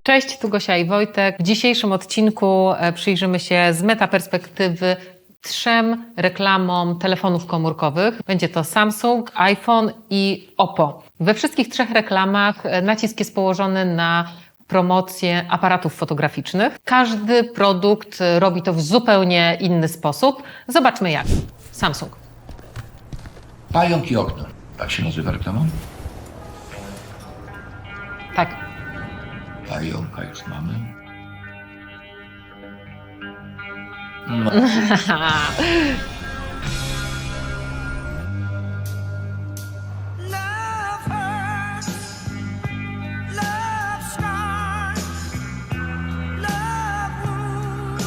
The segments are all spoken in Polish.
Cześć, tu Gosia i Wojtek. W dzisiejszym odcinku przyjrzymy się z metaperspektywy 3 reklamom telefonów komórkowych. Będzie to Samsung, iPhone i Oppo. We wszystkich 3 reklamach nacisk jest położony na promocję aparatów fotograficznych. Każdy produkt robi to w zupełnie inny sposób. Zobaczmy jak. Samsung. Pająk i okno. Tak się nazywa reklama? Tak. Pająka już mamy. No. Love hurts, love scars, love wounds,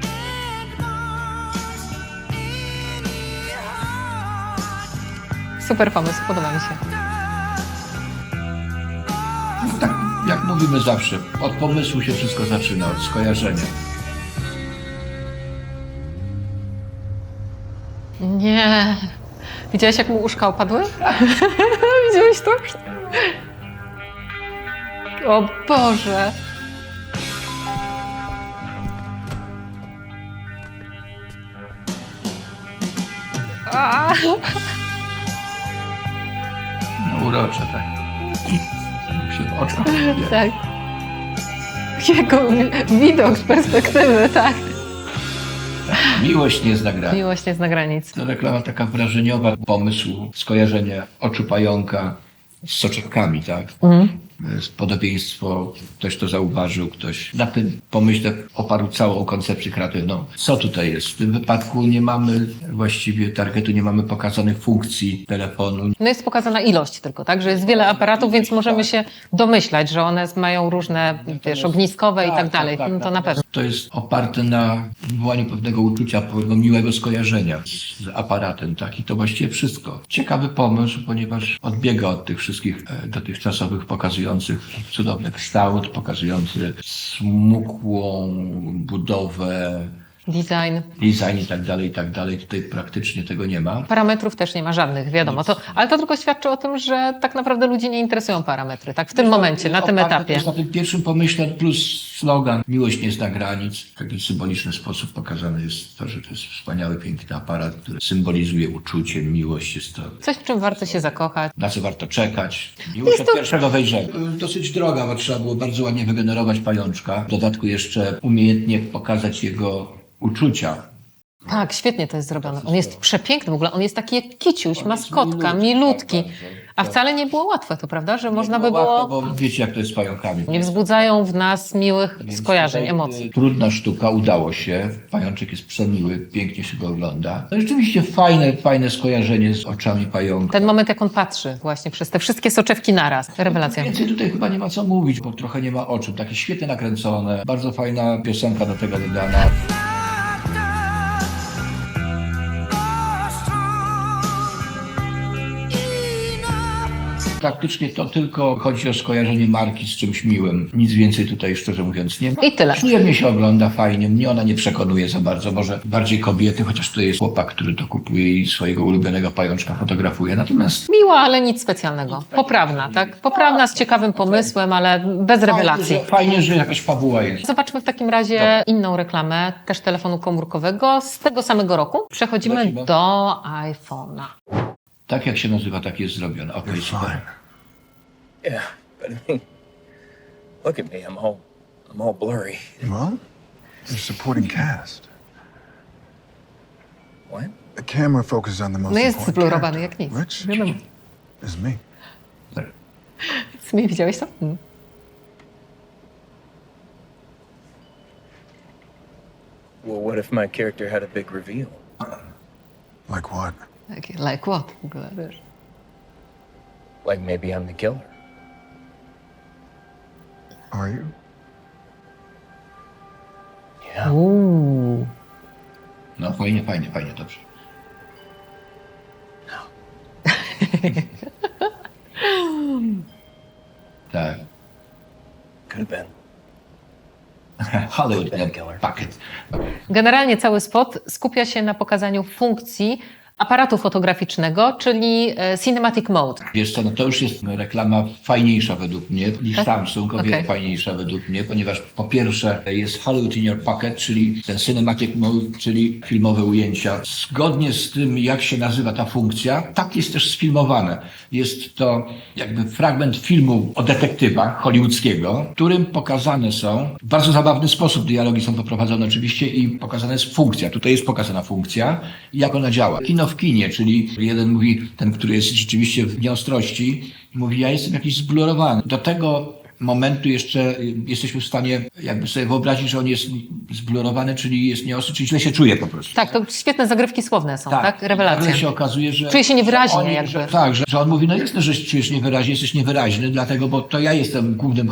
and marks any heart. Super pomysł, podoba mi się. No tak, jak mówimy zawsze, od pomysłu się wszystko zaczyna, od skojarzenia. Nie. Widziałeś, jak mu uszka opadły? Widziałeś to? O Boże. A! No urocze, tak. Się w oczach dzieje. Tak. Jego widok z perspektywy, tak. Miłość nie zna granic. Miłość nie zna granic. To reklama taka wrażeniowa, pomysł, skojarzenie oczu pająka z soczewkami, tak? Jest podobieństwo, ktoś to zauważył, ktoś na tym pomyśle oparł całą koncepcję kreatywną. Co tutaj jest? W tym wypadku nie mamy właściwie targetu, nie mamy pokazanych funkcji telefonu. No jest pokazana ilość tylko, tak? Że jest wiele aparatów, więc możemy się domyślać, że one mają różne, wiesz, ogniskowe i tak dalej. No to na pewno. To jest oparte na wywołaniu pewnego uczucia, pewnego miłego skojarzenia z aparatem, tak? I to właściwie wszystko. Ciekawy pomysł, ponieważ odbiega od tych wszystkich dotychczasowych pokazujących cudowny kształt, pokazujący smukłą budowę, design i tak dalej, i tak dalej. Tutaj praktycznie tego nie ma. Parametrów też nie ma żadnych, wiadomo. Ale to tylko świadczy o tym, że tak naprawdę ludzi nie interesują parametry, tak? W tym momencie, na tym Oparte etapie. też na tym pierwszym pomyśle plus slogan miłość nie zna granic. W taki symboliczny sposób pokazane jest to, że to jest wspaniały, piękny aparat, który symbolizuje uczucie, miłość. Jest to, Coś, w czym warto się zakochać. na co warto czekać. Miłość od pierwszego wejrzenia. Dosyć droga, bo trzeba było bardzo ładnie wygenerować pajączka. W dodatku jeszcze umiejętnie pokazać jego uczucia. Tak, świetnie to jest zrobione. On jest przepiękny w ogóle. On jest taki jak kiciuś, maskotka, milutki, milutki. tak, bardzo. A wcale nie było łatwe to, prawda? Że można by Łatwo, było... bo wiecie, jak to jest z pająkami. Nie wzbudzają w nas miłych Więc skojarzeń, tutaj, emocji. Trudna sztuka, udało się. Pajączek jest przemiły, pięknie się go ogląda. No i rzeczywiście fajne skojarzenie z oczami pająka. Ten moment, jak on patrzy właśnie przez te wszystkie soczewki naraz. Rewelacja. Więcej tutaj chyba nie ma co mówić, bo trochę nie ma oczu. Takie świetnie nakręcone, bardzo fajna piosenka do tego wydana. Praktycznie to tylko chodzi o skojarzenie marki z czymś miłym. Nic więcej tutaj, szczerze mówiąc, nie ma. I tyle. Przyjemnie się ogląda, fajnie. Mnie ona nie przekonuje za bardzo. Może bardziej kobiety, chociaż tutaj jest chłopak, który to kupuje i swojego ulubionego pajączka fotografuje. Natomiast Miła, ale nic specjalnego. Poprawna, tak? Poprawna, z ciekawym pomysłem, ale bez rewelacji. fajnie, że jakaś fabuła jest. Zobaczmy w takim razie inną reklamę, też telefonu komórkowego z tego samego roku. Przechodzimy Lecimy. do iPhone'a. Tak jak się nazywa, tak jest zrobione. Okej, super. Yeah, but I mean, look at me. I'm all blurry. Well, you're supporting cast. What? The camera focuses on the most No jest important zblurowany character, jak nic. which Wiadomo. is me. W sumie widziałeś to? Well, what if my character had a big reveal? Like what? Like what? W ogóle, wiesz. Like maybe I'm the killer. Are you? Yeah. Uuu. No fajnie, dobrze. Tak. Could have been. Hollywood Been killer. Packet. Generalnie cały spot skupia się na pokazaniu funkcji aparatu fotograficznego, czyli Cinematic Mode. Wiesz co, no to już jest reklama fajniejsza według mnie niż Tak? Samsung, o wiele Okej. fajniejsza według mnie, ponieważ po pierwsze jest Hollywood in Your Pocket, czyli ten Cinematic Mode, czyli filmowe ujęcia. Zgodnie z tym, jak się nazywa ta funkcja, tak jest też sfilmowane. Jest to jakby fragment filmu o detektywach hollywoodzkiego, w którym pokazane są w bardzo zabawny sposób, dialogi są poprowadzone oczywiście i pokazana jest funkcja. Tutaj jest pokazana funkcja i jak ona działa. Kino w kinie, czyli jeden mówi, ten, który jest rzeczywiście w nieostrości, mówi, ja jestem jakiś zblurowany. Do tego momentu jeszcze jesteśmy w stanie jakby sobie wyobrazić, że on jest zblurowany, czyli jest nieostry, czyli źle się czuje po prostu. Tak, to świetne zagrywki słowne są, tak? Rewelacja. Nagle się okazuje, że... Czuje się niewyraźnie że oni, jakby. że on mówi, no jasne, że czujesz niewyraźnie, jesteś niewyraźny, dlatego, bo to ja jestem głównym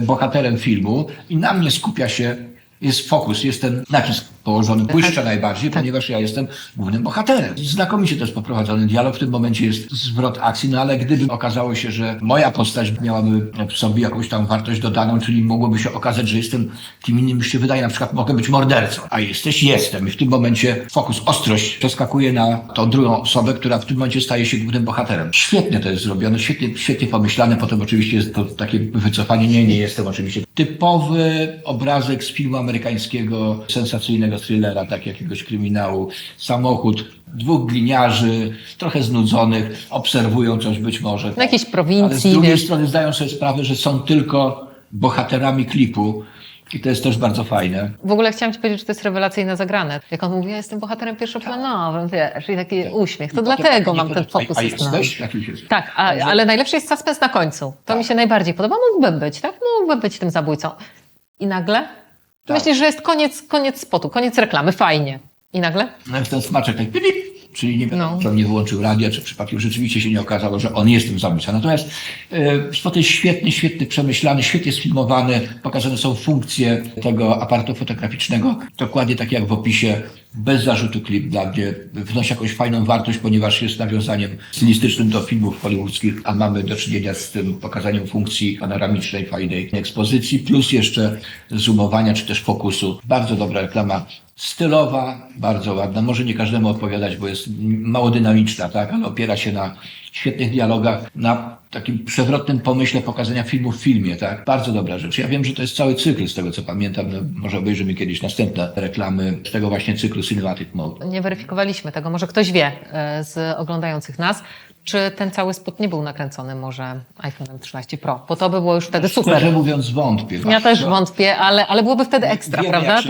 bohaterem filmu i na mnie skupia się, jest fokus, jest ten nacisk położony, błyszcza najbardziej, ponieważ ja jestem głównym bohaterem. Znakomicie to jest poprowadzony dialog, w tym momencie jest zwrot akcji, no ale gdyby okazało się, że moja postać miałaby w sobie jakąś tam wartość dodaną, czyli mogłoby się okazać, że jestem kim innym niż się wydaje, na przykład mogę być mordercą, a jestem i w tym momencie fokus, ostrość przeskakuje na tą drugą osobę, która w tym momencie staje się głównym bohaterem. Świetnie to jest zrobione, świetnie pomyślane, potem oczywiście jest to takie wycofanie, nie jestem oczywiście. Typowy obrazek z filmu amerykańskiego, sensacyjnego thrillera, tak jakiegoś kryminału, samochód, dwóch gliniarzy, trochę znudzonych, obserwują coś być może. Na jakiejś Ale z prowincji, drugiej wiesz. strony zdają sobie sprawę, że są tylko bohaterami klipu i to jest też bardzo fajne. W ogóle chciałam ci powiedzieć, że to jest rewelacyjnie zagrane. Jak on mówi, ja jestem bohaterem pierwszoplanowym, wiesz, i taki uśmiech. To I dlatego potem- mam ten fokus. A jest na- jesteś? Jaki jest? Tak, ale najlepszy jest suspens na końcu. To mi się najbardziej podoba. Mógłbym być, tak? Mógłbym być tym zabójcą. I nagle myślisz, że jest koniec spotu, koniec reklamy, fajnie. I nagle? No jest ten smaczek, tak pip, czyli nie wiem, No. czy on nie wyłączył radia, czy przypadkiem rzeczywiście się nie okazało, że on jest tym zabójcą. Natomiast spot jest świetny, przemyślany, świetnie sfilmowany, pokazane są funkcje tego aparatu fotograficznego, dokładnie tak jak w opisie, bez zarzutu klip dla mnie, wnosi jakąś fajną wartość, ponieważ jest nawiązaniem stylistycznym do filmów hollywoodzkich, a mamy do czynienia z tym pokazaniem funkcji panoramicznej, fajnej ekspozycji, plus jeszcze zoomowania, czy też fokusu. Bardzo dobra reklama. Stylowa, bardzo ładna. Może nie każdemu odpowiadać, bo jest mało dynamiczna, tak? Ale opiera się na świetnych dialogach, na takim przewrotnym pomyśle pokazania filmu w filmie, tak? Bardzo dobra rzecz. Ja wiem, że to jest cały cykl, z tego co pamiętam. No, może obejrzymy kiedyś następne reklamy z tego właśnie cyklu Cinematic Mode. Nie weryfikowaliśmy tego. Może ktoś wie z oglądających nas, czy ten cały spot nie był nakręcony może iPhone'em 13 Pro, bo to by było już wtedy super. Szczerze mówiąc wątpię. Ja też No, wątpię, ale byłoby wtedy ekstra, wiem, prawda?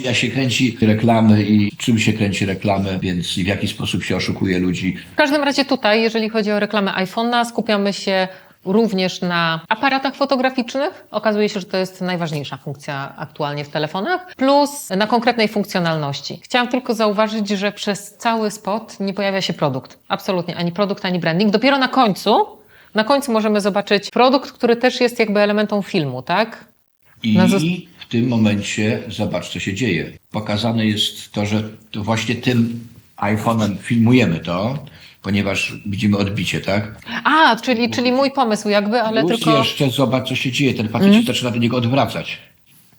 Jak się kręci reklamy i czym się kręci reklamy, więc i w jaki sposób się oszukuje ludzi. W każdym razie tutaj, jeżeli chodzi o reklamę iPhone'a, skupiamy się również na aparatach fotograficznych. Okazuje się, że to jest najważniejsza funkcja aktualnie w telefonach, plus na konkretnej funkcjonalności. Chciałam tylko zauważyć, że przez cały spot nie pojawia się produkt. Absolutnie, ani produkt, ani branding. Dopiero na końcu możemy zobaczyć produkt, który też jest jakby elementem filmu, tak? I No, w tym momencie zobacz, co się dzieje. Pokazane jest to, że to właśnie tym iPhone'em filmujemy to, ponieważ widzimy odbicie, tak? A, czyli mój pomysł jakby, ale Plus tylko... jeszcze zobacz, co się dzieje. Ten facet się zaczyna do niego odwracać.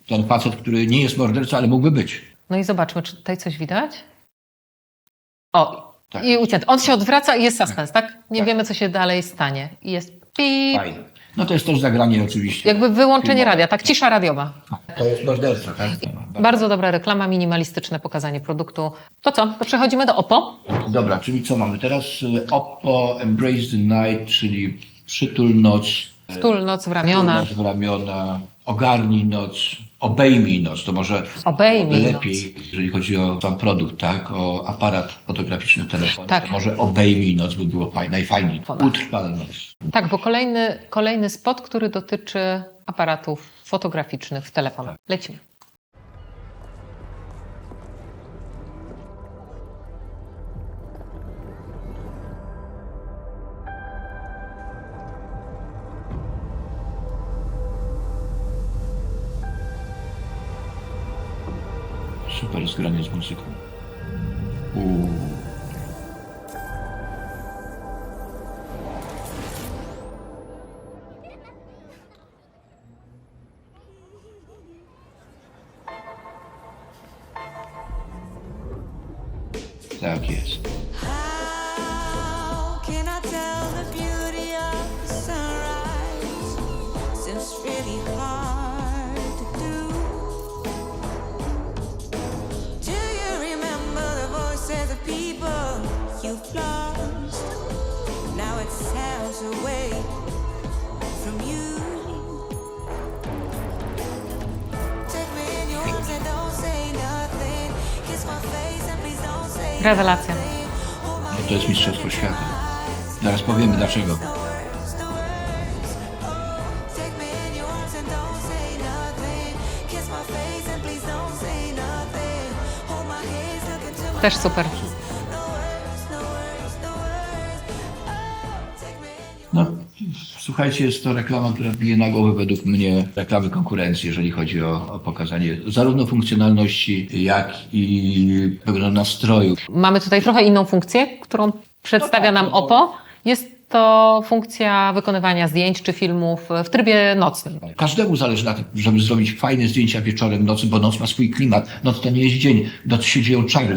Ten facet, który nie jest mordercą, ale mógłby być. No i zobaczmy, czy tutaj coś widać? O, Tak. i ucięty. On się odwraca i jest suspens, tak? Nie Tak. wiemy, co się dalej stanie. I jest pip. Fajne. No to jest też zagranie oczywiście. Jakby wyłączenie radia, tak? Cisza radiowa. To jest morderca, tak? Bardzo dobra reklama, minimalistyczne pokazanie produktu. To co? To przechodzimy do Oppo. Dobra, czyli co mamy teraz? Oppo Embrace the Night, czyli przytul noc. Wtul noc w ramiona. Noc w ramiona, ogarnij noc, obejmij noc. To może Obejmij lepiej, jeżeli chodzi o sam produkt, tak? O aparat fotograficzny telefonu. Tak. To może obejmij noc by było najfajniej. Utrwal noc. Tak, bo kolejny spot, który dotyczy aparatów fotograficznych w telefonach. Lecimy. Super zgranie z muzyką. Tak jest. miles away from you. Take me in your arms and don't say nothing. Kiss my face and please don't say Rewelacja. No to jest Mistrzostwo Świata. Zaraz powiemy dlaczego. the words, the words. Oh, take me in your arms and don't say nothing. Kiss my face and please don't say nothing. Hold my hands, look into my Też super. no words, no words, no words. Oh, take me in your No, słuchajcie, jest to reklama, która bije na głowę według mnie reklamy konkurencji, jeżeli chodzi o pokazanie zarówno funkcjonalności, jak i pewnego nastroju. Mamy tutaj trochę inną funkcję, którą przedstawia nam OPPO. Jest to funkcja wykonywania zdjęć czy filmów w trybie nocnym. Każdemu zależy na tym, żeby zrobić fajne zdjęcia wieczorem, nocy, bo noc ma swój klimat. Noc to nie jest dzień, w nocy się dzieją czary.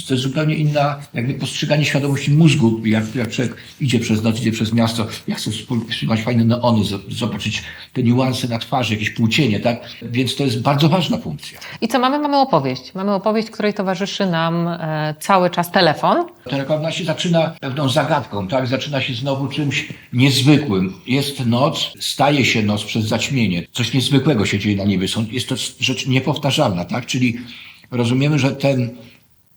To jest zupełnie inna jakby postrzeganie świadomości mózgu. Jak człowiek idzie przez noc, idzie przez miasto, ja chcę wspólnować fajne neony, zobaczyć te niuanse na twarzy, jakieś płócienie, tak? Więc to jest bardzo ważna funkcja. I co mamy? Mamy opowieść. Mamy opowieść, której towarzyszy nam cały czas telefon. Ta reklama się zaczyna pewną zagadką, tak? Zaczyna się znowu czymś niezwykłym. Jest noc, staje się noc przez zaćmienie. Coś niezwykłego się dzieje na niebie. Jest to rzecz niepowtarzalna, tak? Czyli rozumiemy, że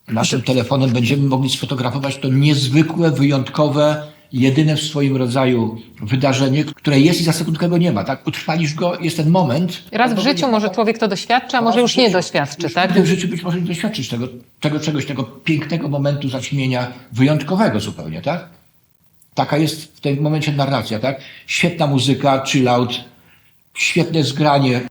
naszym telefonem będziemy mogli sfotografować to niezwykłe, wyjątkowe, jedyne w swoim rodzaju wydarzenie, które jest i za sekundkę go nie ma, tak? Utrwalisz go, jest ten moment. Raz w życiu może człowiek to doświadczy, a może już nie doświadczy, tak? Nigdy w życiu być może nie doświadczysz tego czegoś, tego pięknego momentu zaćmienia, wyjątkowego zupełnie, tak? Taka jest w tym momencie narracja, tak? Świetna muzyka, chill out, świetne zgranie.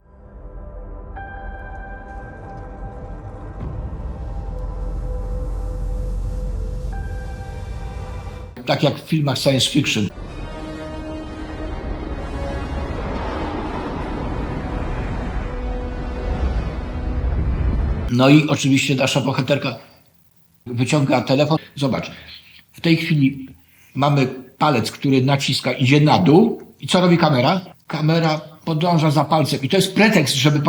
Tak jak w filmach science fiction. No i oczywiście nasza bohaterka wyciąga telefon. Zobacz, w tej chwili mamy palec, który naciska, idzie na dół. I co robi kamera? Kamera podąża za palcem. I to jest pretekst, żeby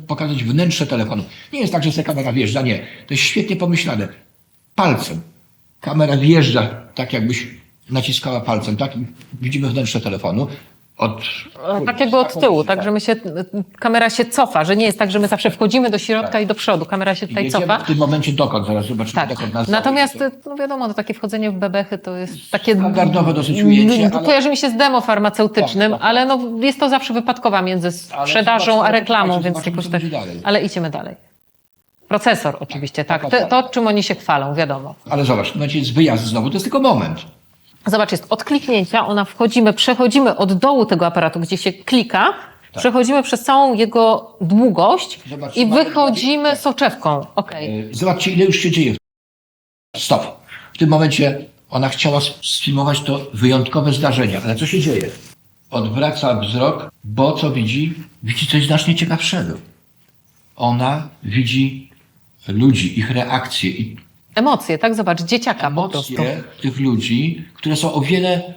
pokazać wnętrze telefonu. Nie jest tak, że ta kamera wjeżdża, nie. To jest świetnie pomyślane. Palcem. Kamera wjeżdża tak, jakbyś naciskała palcem, tak? I widzimy wnętrze telefonu. Tak jakby od tyłu, tak, że kamera się cofa, że nie jest tak, że my zawsze wchodzimy do środka i do przodu. Kamera się tutaj Jedziemy cofa. w tym momencie dokąd, zaraz zobaczymy Tak. dokąd nas Natomiast, zawiedzie. no wiadomo, takie wchodzenie w bebechy to jest takie... Standardowe dosyć ujęcie, ale- Kojarzy mi się z demo farmaceutycznym, Tak, tak. ale no, jest to zawsze wypadkowa między sprzedażą a zobaczmy, reklamą, więc zobaczmy, jakoś co tak... będzie dalej. Ale idźmy dalej. Procesor oczywiście, tak. tak. To, czym oni się chwalą, wiadomo. Ale zobacz, w tym momencie jest wyjazd znowu, to jest tylko moment. Zobacz, jest od kliknięcia, przechodzimy od dołu tego aparatu, gdzie się klika, przechodzimy przez całą jego długość Zobacz, i mamy- wychodzimy soczewką. Okej. Zobaczcie, ile już się dzieje. Stop. W tym momencie ona chciała sfilmować to wyjątkowe zdarzenie, ale co się dzieje? Odwraca wzrok, bo co widzi? Widzi coś znacznie ciekawszego. Ona widzi ludzi, ich reakcje i Emocje, tak? Zobacz, dzieciaka po prostu. emocje tych ludzi, które są o wiele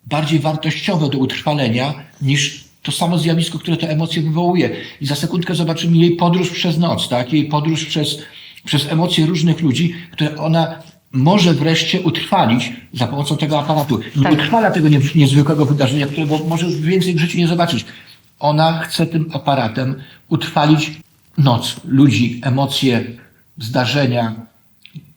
bardziej wartościowe do utrwalenia niż to samo zjawisko, które te emocje wywołuje. I za sekundkę zobaczymy jej podróż przez noc, tak? Jej podróż przez emocje różnych ludzi, które ona może wreszcie utrwalić za pomocą tego aparatu. Nie Tak. utrwala tego niezwykłego wydarzenia, którego może już więcej w życiu nie zobaczyć. Ona chce tym aparatem utrwalić noc, ludzi, emocje, zdarzenia,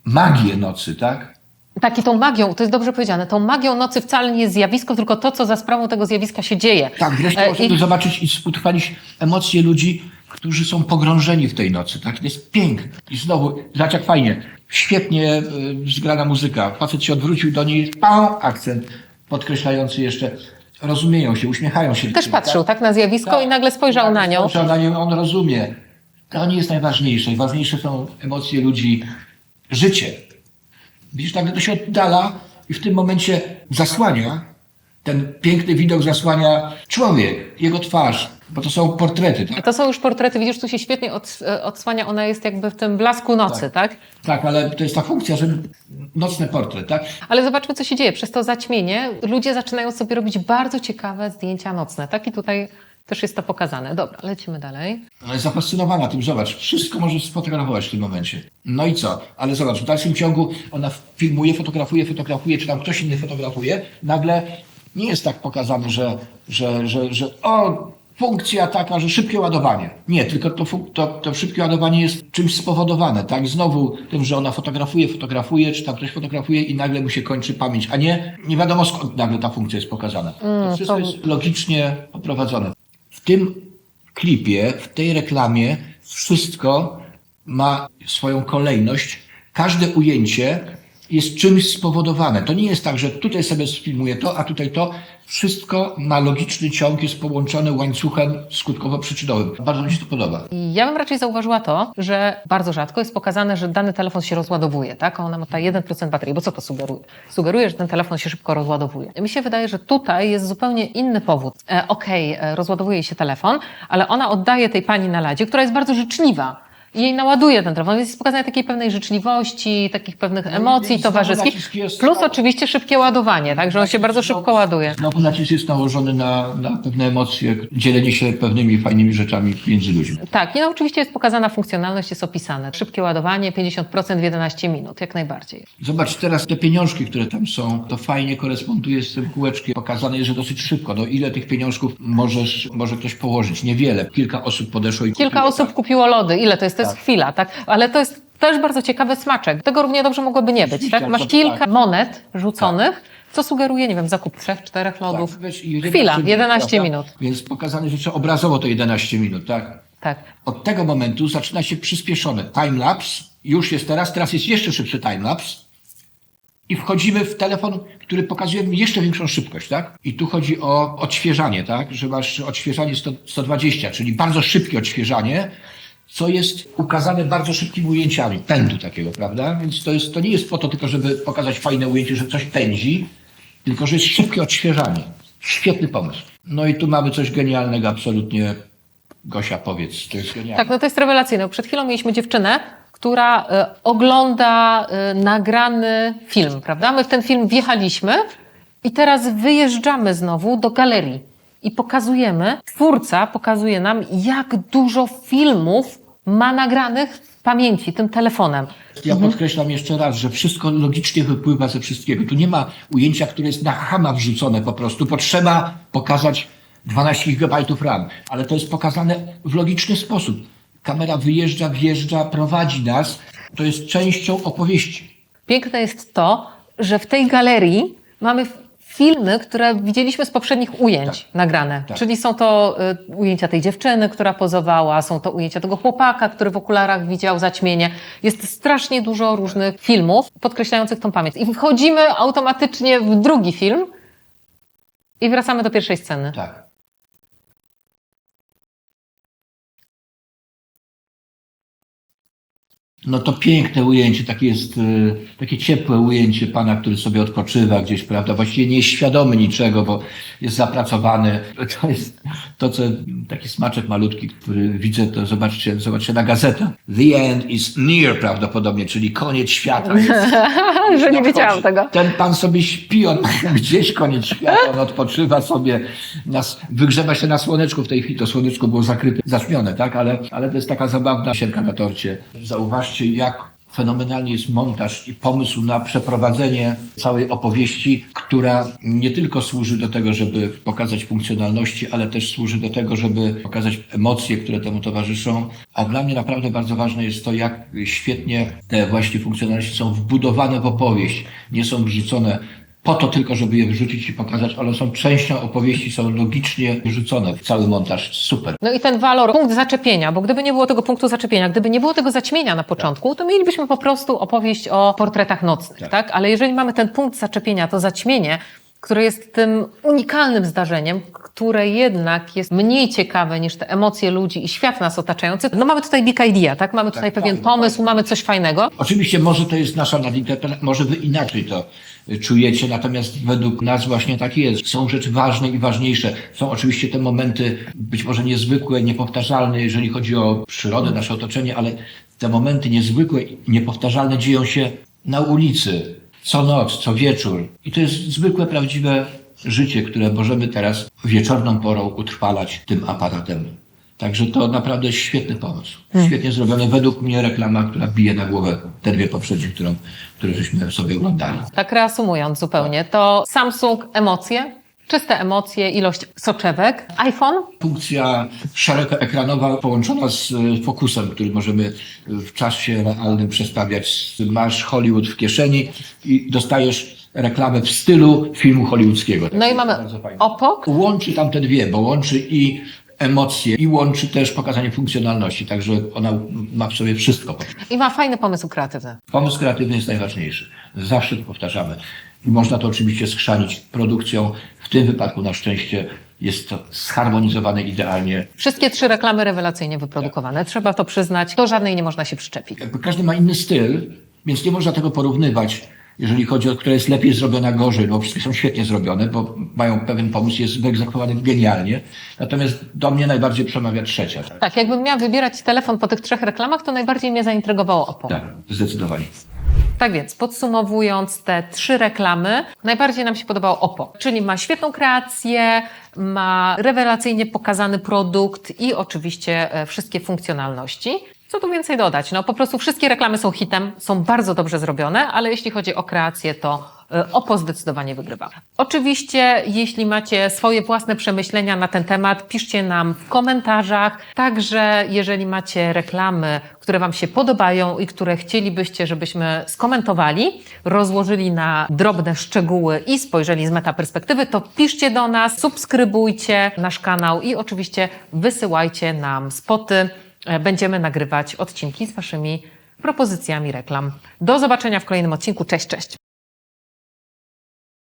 magię nocy, tak? Tak, i tą magią, to jest dobrze powiedziane, tą magią nocy wcale nie jest zjawisko, tylko to, co za sprawą tego zjawiska się dzieje. Tak, wreszcie możemy zobaczyć i utrwalić emocje ludzi, którzy są pogrążeni w tej nocy, tak? To jest piękne. I znowu, zobacz jak fajnie, świetnie zgrana muzyka. Facet się odwrócił do niej, akcent podkreślający jeszcze, rozumieją się, uśmiechają się. Też patrzył, tak, na zjawisko i nagle spojrzał na nią. Spojrzał na nią, on rozumie. To nie jest najważniejsze. Ważniejsze są emocje ludzi, życie. Widzisz, nagle to się oddala i w tym momencie zasłania, ten piękny widok zasłania człowiek, jego twarz, bo to są portrety, tak? To są już portrety, widzisz, tu się świetnie odsłania, ona jest jakby w tym blasku nocy, tak? Tak, ale to jest ta funkcja, że nocny portret, tak? Ale zobaczmy, co się dzieje. Przez to zaćmienie ludzie zaczynają sobie robić bardzo ciekawe zdjęcia nocne, tak? I tutaj też jest to pokazane. Dobra, lecimy dalej. Ona jest zafascynowana tym, zobacz, wszystko możesz sfotografować w tym momencie. No i co? Ale zobacz, w dalszym ciągu ona filmuje, fotografuje, czy tam ktoś inny fotografuje, nagle nie jest tak pokazane, że funkcja taka, że szybkie ładowanie. Nie, tylko to szybkie ładowanie jest czymś spowodowane, tak? Znowu tym, że ona fotografuje, czy tam ktoś fotografuje i nagle mu się kończy pamięć, a nie wiadomo skąd nagle ta funkcja jest pokazana. To wszystko jest logicznie poprowadzone. W tym klipie, w tej reklamie wszystko ma swoją kolejność. Każde ujęcie jest czymś spowodowane. To nie jest tak, że tutaj sobie sfilmuję to, a tutaj to. Wszystko ma logiczny ciąg, jest połączone łańcuchem skutkowo-przyczynowym. Bardzo mi się to podoba. Ja bym raczej zauważyła to, że bardzo rzadko jest pokazane, że dany telefon się rozładowuje, tak? A ona ma ta 1% baterii, bo co to sugeruje? Sugeruje, że ten telefon się szybko rozładowuje. Mi się wydaje, że tutaj jest zupełnie inny powód. Rozładowuje się telefon, ale ona oddaje tej pani na ladzie, która jest bardzo życzliwa. I jej naładuje ten telefon, więc jest pokazanie takiej pewnej życzliwości, takich pewnych emocji i znowu towarzyskich, nacisk jest- plus oczywiście szybkie ładowanie, tak, że on się bardzo szybko ładuje. Znowu nacisk jest nałożony na pewne emocje, dzielenie się pewnymi fajnymi rzeczami między ludźmi. Tak, i no oczywiście jest pokazana funkcjonalność, jest opisane. Szybkie ładowanie, 50% w 11 minut, jak najbardziej. Zobacz, teraz te pieniążki, które tam są, to fajnie koresponduje z tym kółeczkiem. Pokazane jest, że dosyć szybko. No ile tych pieniążków może ktoś położyć? Niewiele. Kilka osób podeszło i Kilka kupiło, osób tak? kupiło lody. Ile to jest? To jest chwila, tak? Ale to jest też bardzo ciekawy smaczek. Tego równie dobrze mogłoby nie być, Oczywiście, tak? Masz to kilka tak. monet rzuconych, co sugeruje, nie wiem, zakup 3-4 lodów. Tak, wiesz, i Chwila, 11 prawda? minut. Więc pokazane rzeczy obrazowo to 11 minut, tak? Tak. Od tego momentu zaczyna się przyspieszony timelapse. Już jest teraz jest jeszcze szybszy timelapse. I wchodzimy w telefon, który pokazuje mi jeszcze większą szybkość, tak? I tu chodzi o odświeżanie, tak? Że masz odświeżanie 120, czyli bardzo szybkie odświeżanie, co jest ukazane bardzo szybkimi ujęciami, pędu takiego, prawda? Więc to nie jest po to tylko, żeby pokazać fajne ujęcie, że coś pędzi, tylko że jest szybkie odświeżanie. Świetny pomysł. No i tu mamy coś genialnego, absolutnie. Gosia, powiedz, to jest genialne. Tak, no to jest rewelacyjne. Przed chwilą mieliśmy dziewczynę, która ogląda nagrany film, prawda? My w ten film wjechaliśmy i teraz wyjeżdżamy znowu do galerii i twórca pokazuje nam, jak dużo filmów ma nagranych w pamięci tym telefonem. Ja podkreślam jeszcze raz, że wszystko logicznie wypływa ze wszystkiego. Tu nie ma ujęcia, które jest na chama wrzucone po prostu, bo trzeba pokazać 12 GB RAM, ale to jest pokazane w logiczny sposób. Kamera wyjeżdża, wjeżdża, prowadzi nas. To jest częścią opowieści. Piękne jest to, że w tej galerii mamy filmy, które widzieliśmy z poprzednich ujęć nagrane. Tak. Czyli są to ujęcia tej dziewczyny, która pozowała, są to ujęcia tego chłopaka, który w okularach widział zaćmienie. Jest strasznie dużo różnych filmów podkreślających tą pamięć. I wchodzimy automatycznie w drugi film i wracamy do pierwszej sceny. Tak. No to piękne ujęcie, takie ciepłe ujęcie pana, który sobie odpoczywa gdzieś, prawda? Właściwie nie jest świadomy niczego, bo jest zapracowany. To jest to, co taki smaczek malutki, który widzę, to zobaczcie na gazetę. The end is near prawdopodobnie, czyli koniec świata. Że nie wiedziałam tego. Ten pan sobie śpi, on gdzieś koniec świata, on odpoczywa sobie, wygrzewa się na słoneczku w tej chwili. To słoneczko było zakryte, zaćmione, tak? Ale to jest taka zabawna sienka na torcie. Zauważcie, jak fenomenalnie jest montaż i pomysł na przeprowadzenie całej opowieści, która nie tylko służy do tego, żeby pokazać funkcjonalności, ale też służy do tego, żeby pokazać emocje, które temu towarzyszą. A dla mnie naprawdę bardzo ważne jest to, jak świetnie te właśnie funkcjonalności są wbudowane w opowieść. Nie są wrzucone po to tylko, żeby je wrzucić i pokazać, ale są częścią opowieści, są logicznie wrzucone w cały montaż. Super. No i ten walor, punkt zaczepienia, bo gdyby nie było tego punktu zaczepienia, gdyby nie było tego zaćmienia na początku, to mielibyśmy po prostu opowieść o portretach nocnych, tak? Ale jeżeli mamy ten punkt zaczepienia, to zaćmienie, które jest tym unikalnym zdarzeniem, które jednak jest mniej ciekawe niż te emocje ludzi i świat nas otaczający. No mamy tutaj big idea, tak? Mamy tutaj pewien pomysł, mamy coś fajnego. Oczywiście może to jest nasza nadinterpretacja, może wy inaczej to czujecie, natomiast według nas właśnie tak jest. Są rzeczy ważne i ważniejsze. Są oczywiście te momenty być może niezwykłe, niepowtarzalne, jeżeli chodzi o przyrodę, nasze otoczenie, ale te momenty niezwykłe i niepowtarzalne dzieją się na ulicy, co noc, co wieczór. I to jest zwykłe, prawdziwe życie, które możemy teraz wieczorną porą utrwalać tym aparatem. Także to naprawdę świetny pomysł. Świetnie zrobiony. Według mnie reklama, która bije na głowę te dwie poprzednie, które żeśmy sobie oglądali. Tak reasumując zupełnie, to Samsung emocje, Czyste emocje, ilość soczewek. iPhone. Funkcja szerokoekranowa połączona z fokusem, który możemy w czasie realnym przestawiać. Masz Hollywood w kieszeni i dostajesz reklamę w stylu filmu hollywoodzkiego. No i mamy Bardzo fajne. Oppo. Łączy tam te dwie, bo łączy i emocje, i łączy też pokazanie funkcjonalności, także ona ma w sobie wszystko. I ma fajny pomysł kreatywny. Pomysł kreatywny jest najważniejszy. Zawsze to powtarzamy. I można to oczywiście schrzanić produkcją. W tym wypadku na szczęście jest to zharmonizowane idealnie. Wszystkie 3 reklamy rewelacyjnie wyprodukowane. Trzeba to przyznać. Do żadnej nie można się przyczepić. Jakby każdy ma inny styl, więc nie można tego porównywać, jeżeli chodzi o która jest lepiej zrobiona, gorzej, bo wszystkie są świetnie zrobione, bo mają pewien pomysł, jest wyegzekwowany genialnie. Natomiast do mnie najbardziej przemawia trzecia. Tak, jakbym miała wybierać telefon po tych 3 reklamach, to najbardziej mnie zaintrygowało Oppo. Tak, zdecydowanie. Tak więc, podsumowując te 3 reklamy, najbardziej nam się podobało Oppo, czyli ma świetną kreację, ma rewelacyjnie pokazany produkt i oczywiście wszystkie funkcjonalności. Co tu więcej dodać? No po prostu wszystkie reklamy są hitem, są bardzo dobrze zrobione, ale jeśli chodzi o kreację, to Oppo zdecydowanie wygrywa. Oczywiście, jeśli macie swoje własne przemyślenia na ten temat, piszcie nam w komentarzach. Także jeżeli macie reklamy, które Wam się podobają i które chcielibyście, żebyśmy skomentowali, rozłożyli na drobne szczegóły i spojrzeli z metaperspektywy, to piszcie do nas, subskrybujcie nasz kanał i oczywiście wysyłajcie nam spoty. Będziemy nagrywać odcinki z Waszymi propozycjami reklam. Do zobaczenia w kolejnym odcinku. Cześć, cześć!